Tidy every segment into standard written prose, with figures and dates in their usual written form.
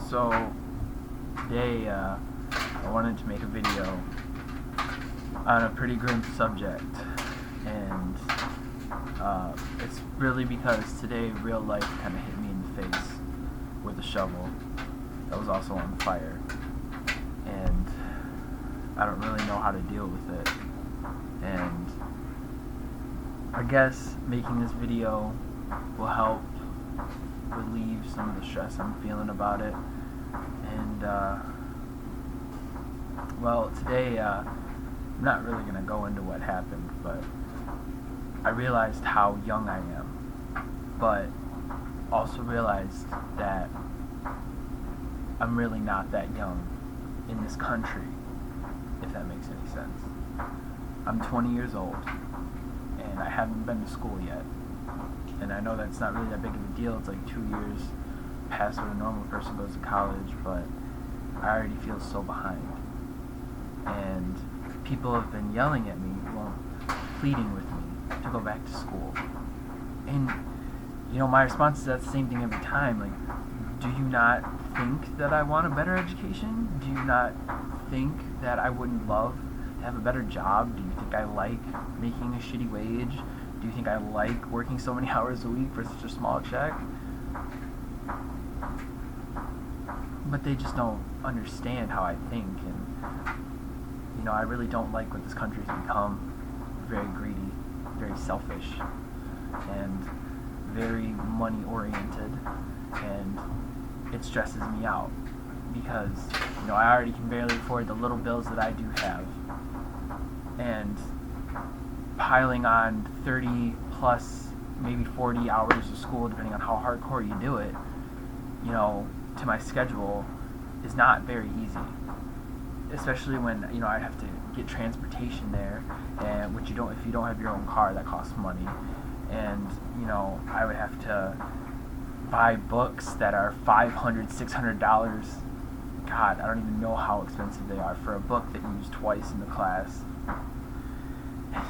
So today I wanted to make a video on a pretty grim subject, and it's really because today real life kind of hit me in the face with a shovel that was also on fire, and I don't really know how to deal with it. And I guess making this video will help relieve some of the stress I'm feeling about it. And well, today I'm not really going to go into what happened, but I realized how young I am, but also realized that I'm really not that young in this country, if that makes any sense. I'm 20 years old, and I haven't been to school yet. And I know that's not really that big of a deal. It's like 2 years past what a normal person goes to college, but I already feel so behind. And people have been yelling at me, well, pleading with me to go back to school. And, you know, my response is that's the same thing every time. Like, do you not think that I want a better education? Do you not think that I wouldn't love to have a better job? Do you think I like making a shitty wage? Do you think I like working so many hours a week for such a small check? But they just don't understand how I think, and you know, I really don't like what this country's become. Very greedy, very selfish, and very money oriented, and it stresses me out because, you know, I already can barely afford the little bills that I do have, and piling on 30 plus maybe 40 hours of school, depending on how hardcore you do it, you know, to my schedule is not very easy, especially when, you know, I have to get transportation there, and which you don't, if you don't have your own car, that costs money. And, you know, I would have to buy books that are $500, $600. God, I don't even know how expensive they are for a book that you use twice in the class.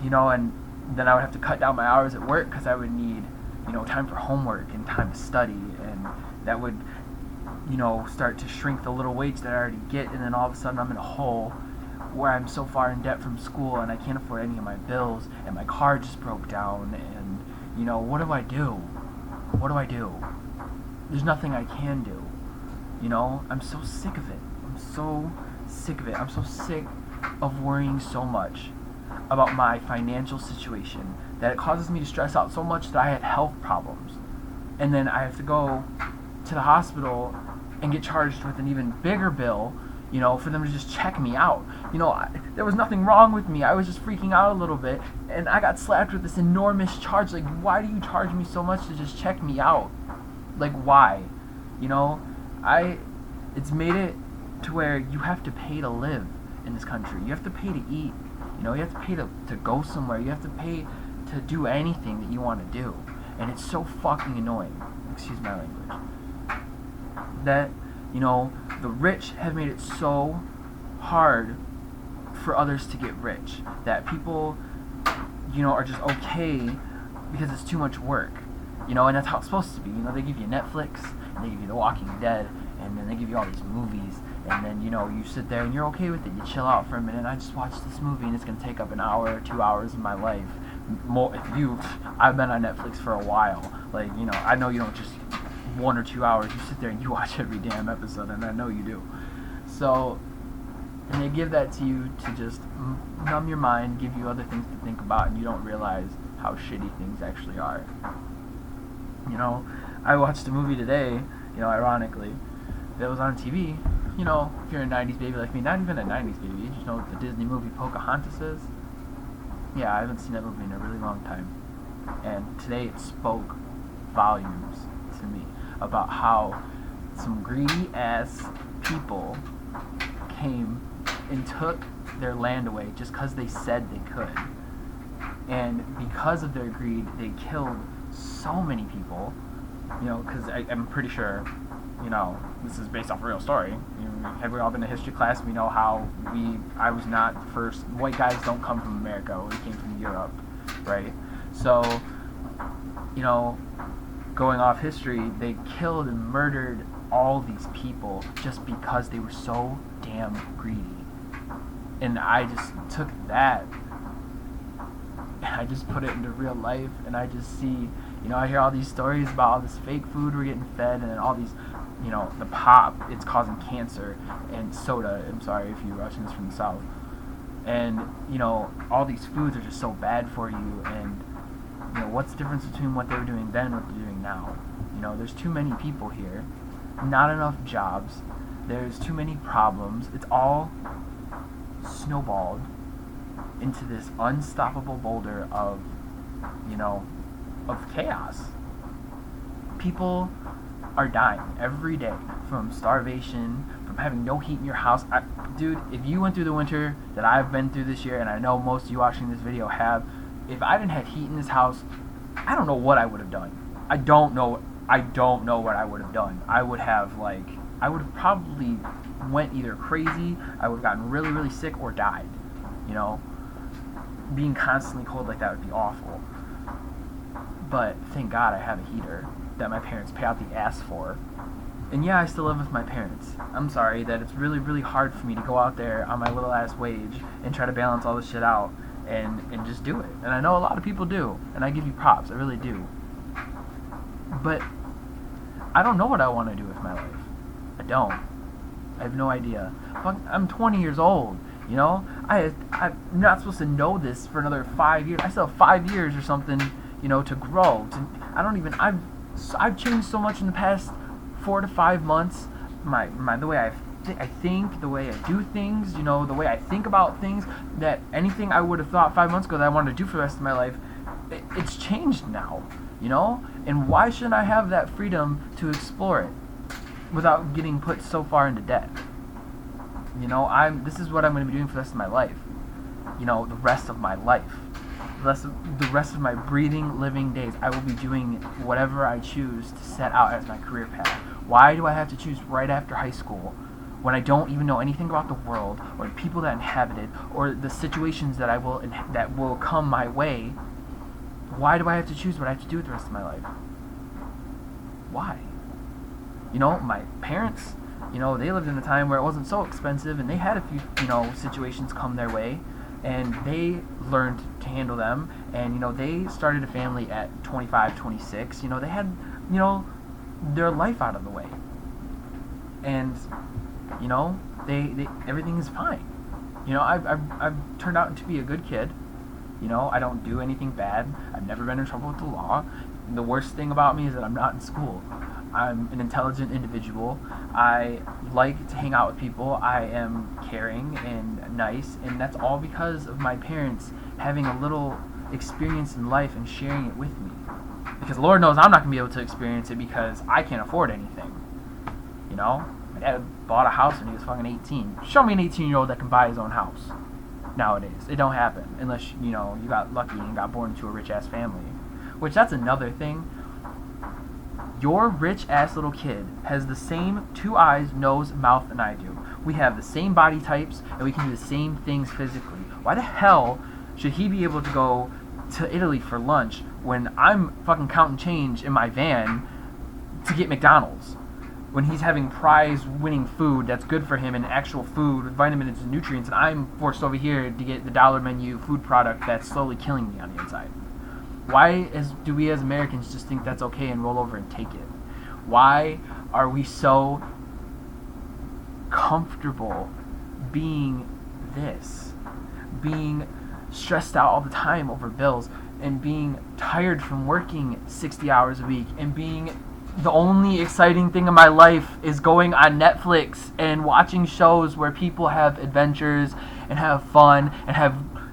You know, and then I would have to cut down my hours at work because I would need, you know, time for homework and time to study, and that would, you know, start to shrink the little wage that I already get, and then all of a sudden I'm in a hole where I'm so far in debt from school and I can't afford any of my bills, and my car just broke down, and, you know, what do I do? What do I do? There's nothing I can do. You know, I'm so sick of it. I'm so sick of it. I'm so sick of worrying so much about my financial situation that it causes me to stress out so much that I had health problems, and then I have to go to the hospital and get charged with an even bigger bill, you know, for them to just check me out. You know, there was nothing wrong with me. I was just freaking out a little bit, and I got slapped with this enormous charge. Like, why do you charge me so much to just check me out? Like, why? You know, it's made it to where you have to pay to live in this country. You have to pay to eat. You know, you have to pay to go somewhere. You have to pay to do anything that you want to do. And it's so fucking annoying. Excuse my language. That, you know, the rich have made it so hard for others to get rich that people, you know, are just okay because it's too much work. You know, and that's how it's supposed to be. You know, they give you Netflix, and they give you The Walking Dead, and then they give you all these movies, and then, you know, you sit there and you're okay with it. You chill out for a minute. I just watched this movie, and it's going to take up an hour or 2 hours of my life. I've been on Netflix for a while. Like, you know, I know you don't just 1 or 2 hours. You sit there and you watch every damn episode, and I know you do. So, and they give that to you to just numb your mind, give you other things to think about, and you don't realize how shitty things actually are. You know, I watched a movie today, you know, ironically, that was on TV. You know, if you're a 90s baby like me, not even a 90s baby, you know what the Disney movie Pocahontas is? Yeah, I haven't seen that movie in a really long time. And today it spoke volumes to me about how some greedy ass people came and took their land away just because they said they could. And because of their greed, they killed so many people, you know, because I'm pretty sure, you know, this is based off a real story. You know, have we all been to history class? We know how I was not the first. White guys don't come from America. We came from Europe, right? So, you know, going off history, they killed and murdered all these people just because they were so damn greedy. And I just took that and I just put it into real life, and I just see, I hear all these stories about all this fake food we're getting fed, and then all these, the pop, it's causing cancer, and soda, I'm sorry if you're watching this from the South, and, all these foods are just so bad for you, and, what's the difference between what they were doing then and what they're doing now? There's too many people here, not enough jobs, there's too many problems, it's all snowballed into this unstoppable boulder of, of chaos. People are dying every day from starvation, from having no heat in your house. Dude, if you went through the winter that I've been through this year, and I know most of you watching this video have, if I didn't have heat in this house, I don't know what I would have done. I don't know what I would have done. I would have probably went either crazy, I would have gotten really, really sick, or died. Being constantly cold like that would be awful. But thank God I have a heater that my parents pay out the ass for. And yeah, I still live with my parents. I'm sorry that it's really, really hard for me to go out there on my little ass wage and try to balance all this shit out and just do it. And I know a lot of people do, and I give you props, I really do. But I don't know what I want to do with my life. I don't. I have no idea. I'm 20 years old. I'm not supposed to know this for another 5 years. I still have 5 years or something, to grow. I've changed so much in the past 4 to 5 months. The way I think, the way I do things, the way I think about things, that anything I would have thought 5 months ago that I wanted to do for the rest of my life, it's changed now, And why shouldn't I have that freedom to explore it without getting put so far into debt? This is what I'm going to be doing for the rest of my life. The rest of my life. The rest of my breathing, living days. I will be doing whatever I choose to set out as my career path. Why do I have to choose right after high school when I don't even know anything about the world or the people that inhabit it or the situations that will come my way? Why do I have to choose what I have to do with the rest of my life? Why? My parents, they lived in a time where it wasn't so expensive, and they had a few, situations come their way, and they learned to handle them, and, they started a family at 25, 26, they had, their life out of the way, and, they everything is fine. I've turned out to be a good kid. I don't do anything bad. I've never been in trouble with the law. The worst thing about me is that I'm not in school. I'm an intelligent individual. I like to hang out with people. I am caring and nice, and that's all because of my parents having a little experience in life and sharing it with me. Because Lord knows I'm not going to be able to experience it because I can't afford anything. My dad bought a house when he was fucking 18. Show me an 18-year-old that can buy his own house nowadays. It don't happen unless, you got lucky and got born into a rich-ass family. Which, that's another thing. Your rich-ass little kid has the same 2 eyes, nose, mouth than I do. We have the same body types, and we can do the same things physically. Why the hell should he be able to go to Italy for lunch when I'm fucking counting change in my van to get McDonald's? When he's having prize-winning food that's good for him and actual food with vitamins and nutrients, and I'm forced over here to get the dollar menu food product that's slowly killing me on the inside. Why do we as Americans just think that's okay and roll over and take it? Why are we so comfortable being this? Being stressed out all the time over bills, and being tired from working 60 hours a week, and being the only exciting thing in my life is going on Netflix and watching shows where people have adventures and have fun and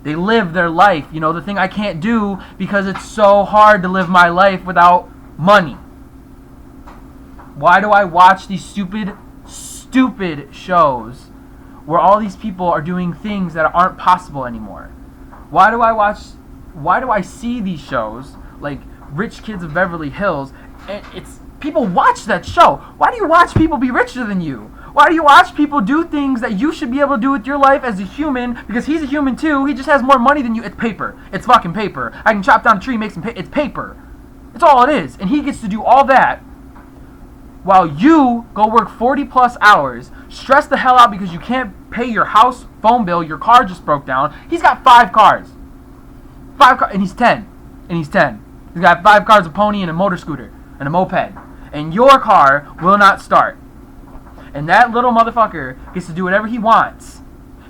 they live their life, the thing I can't do because it's so hard to live my life without money. Why do I watch these stupid shows where all these people are doing things that aren't possible anymore? Why do I see these shows like Rich Kids of Beverly Hills, and people watch that show? Why do you watch people be richer than you? Why do you watch people do things that you should be able to do with your life as a human? Because he's a human too. He just has more money than you. It's paper. It's fucking paper. I can chop down a tree, make some paper. It's paper. It's all it is. And he gets to do all that while you go work 40 plus hours, stress the hell out because you can't pay your house phone bill, your car just broke down. He's got 5 cars. And he's 10. He's got 5 cars, a pony, and a motor scooter, and a moped. And your car will not start. And that little motherfucker gets to do whatever he wants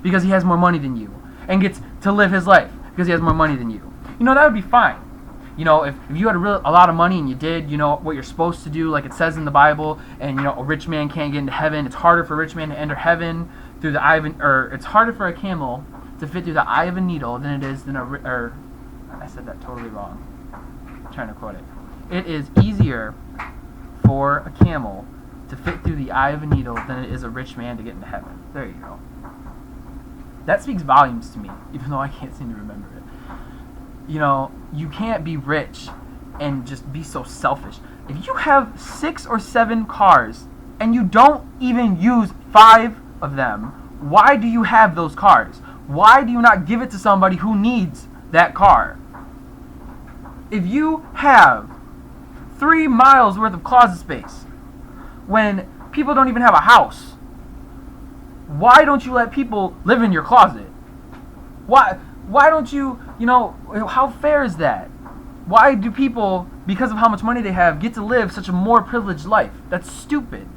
because he has more money than you. And gets to live his life because he has more money than you. That would be fine. If you had a lot of money and you did, what you're supposed to do, like it says in the Bible, and, a rich man can't get into heaven. It's harder for a rich man to enter heaven through the eye of it's harder for a camel to fit through the eye of a needle than it is than I said that totally wrong. I'm trying to quote it. It is easier for a camel to fit through the eye of a needle than it is a rich man to get into heaven. There you go. That speaks volumes to me, even though I can't seem to remember it. You can't be rich and just be so selfish. If you have 6 or 7 cars and you don't even use 5 of them, why do you have those cars? Why do you not give it to somebody who needs that car? If you have 3 miles worth of closet space when people don't even have a house, why don't you let people live in your closet? Why don't you, how fair is that? Why do people, because of how much money they have, get to live such a more privileged life? That's stupid.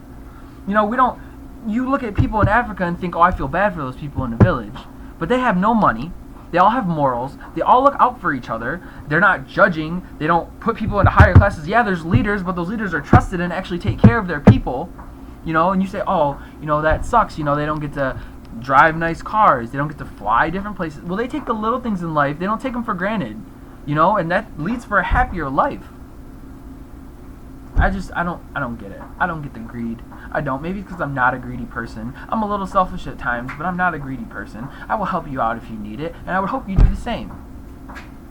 You look at people in Africa and think, oh, I feel bad for those people in the village. But they have no money. They all have morals. They all look out for each other. They're not judging. They don't put people into higher classes. Yeah, there's leaders, but those leaders are trusted and actually take care of their people. And you say, oh, that sucks. They don't get to drive nice cars. They don't get to fly different places. Well, they take the little things in life. They don't take them for granted. And that leads for a happier life. I don't get it. I don't get the greed. I don't. Maybe because I'm not a greedy person. I'm a little selfish at times, but I'm not a greedy person. I will help you out if you need it, and I would hope you do the same.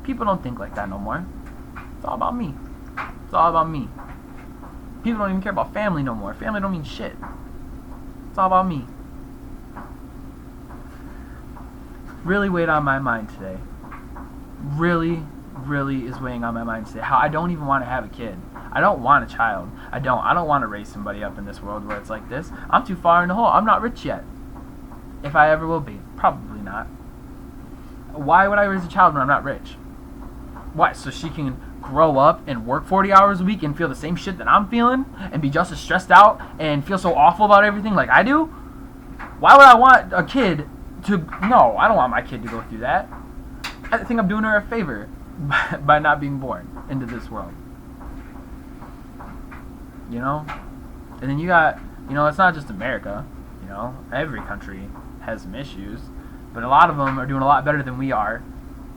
People don't think like that no more. It's all about me. It's all about me. People don't even care about family no more. Family don't mean shit. It's all about me. Really weighed on my mind today. Really is weighing on my mind today. How I don't even want to have a kid. I don't want a child. I don't want to raise somebody up in this world where it's like this. I'm too far in the hole. I'm not rich yet. If I ever will be. Probably not. Why would I raise a child when I'm not rich? What? So she can grow up and work 40 hours a week and feel the same shit that I'm feeling and be just as stressed out and feel so awful about everything like I do? Why would I want a kid to... No, I don't want my kid to go through that. I think I'm doing her a favor by not being born into this world. And then you got, it's not just America. Every country has some issues, but a lot of them are doing a lot better than we are,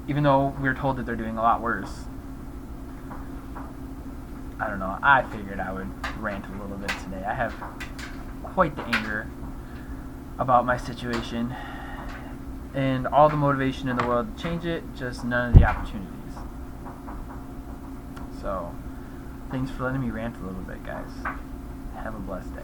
even though we're told that they're doing a lot worse. I don't know. I figured I would rant a little bit today. I have quite the anger about my situation and all the motivation in the world to change it, just none of the opportunities. So, thanks for letting me rant a little bit, guys. Have a blessed day.